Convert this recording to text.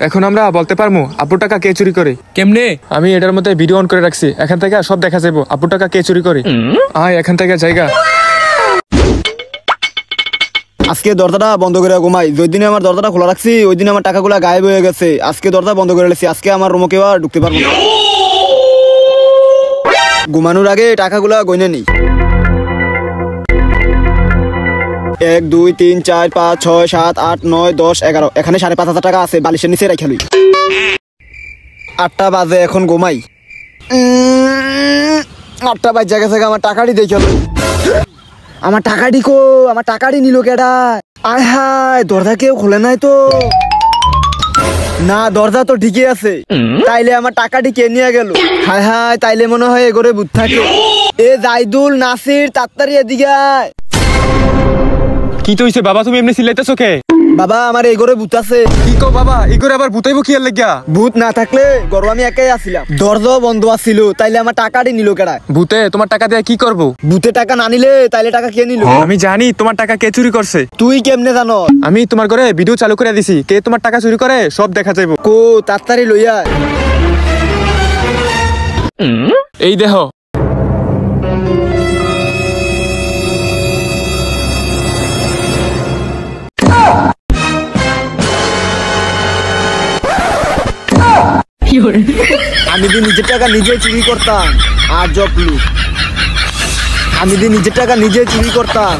এখন আমরা বলতে পারবো আপুর টাকা কে চুরি করে? কেমনে? আমি এটার মধ্যে ভিডিও অন করে রাখছি, এখান থেকে সব দেখা যাবো আপুর টাকা কে চুরি করে। আয় এখান থেকে জায়গা। আজকে দরজাটা বন্ধ করে ঘুমাই। যেই দিনে আমার দরজাটা খোলা রাখছি ওই দিন আমার টাকাগুলো গায়েব হয়ে গেছে। আজকে দরজা বন্ধ করে রেখেছি, আজকে আমার রুমে কেউ আর ঢুকতে পারবো না। ঘুমানোর আগে টাকাগুলো গইনে নি। 1 2 3 4 5 6 7 8 9 10 11। এখানে 5,500 টাকা আছে, বালিশের নিচে রাখা লই। 8টা বাজে, এখন ঘুমাই। 8টা বাজে গেছে, আমার টাকাটি দেখে লই। আমার টাকাটি কো? আমার টাকাটি নিল কেডা? আয় হায়, দরজা কেউ খোলে নাই তো। না, দরজা তো ঠিকই আছে। তাইলে আমার টাকাটি কে নিয়ে গেল? হায় হায়, তাইলে মনে হয় এ ঘরে ভূত থাকে। এ জাইদুল, নাসির, তাড়াতাড়ি এদিকে আয়। কি তো হইছে বাবা, তুমি এমনি চিল্লাইতেছো কে? বাবা, আমার এই ঘরে ভূত আছে। কি কো বাবা, এই করে আবার ভূতাইবো কি আর লাগিয়া? ভূত না থাকলে ঘরে আমি একাই আসছিলাম, দরজাও বন্ধ আছিল। তাইলে আমার টাকাটি নিল কেডা? ভূতে তোমার টাকা দিয়ে কি করবো? ভূতে টাকা না নিলে তাইলে টাকা কে নিল? আমি জানি তোমার টাকা কে চুরি করছে। তুই কেমনে জানো? আমি তোমার ঘরে ভিডিও চালু করে দিছি, কে তোমার টাকা চুরি করে সব দেখা যাইবো। কো, তাড়াতাড়ি লইয়া। এই দেহ। আমি যদি নিজের টাকা নিজে চুরি করতাম আর জব লুট। আমি যদি নিজের টাকা নিজে চুরি করতাম।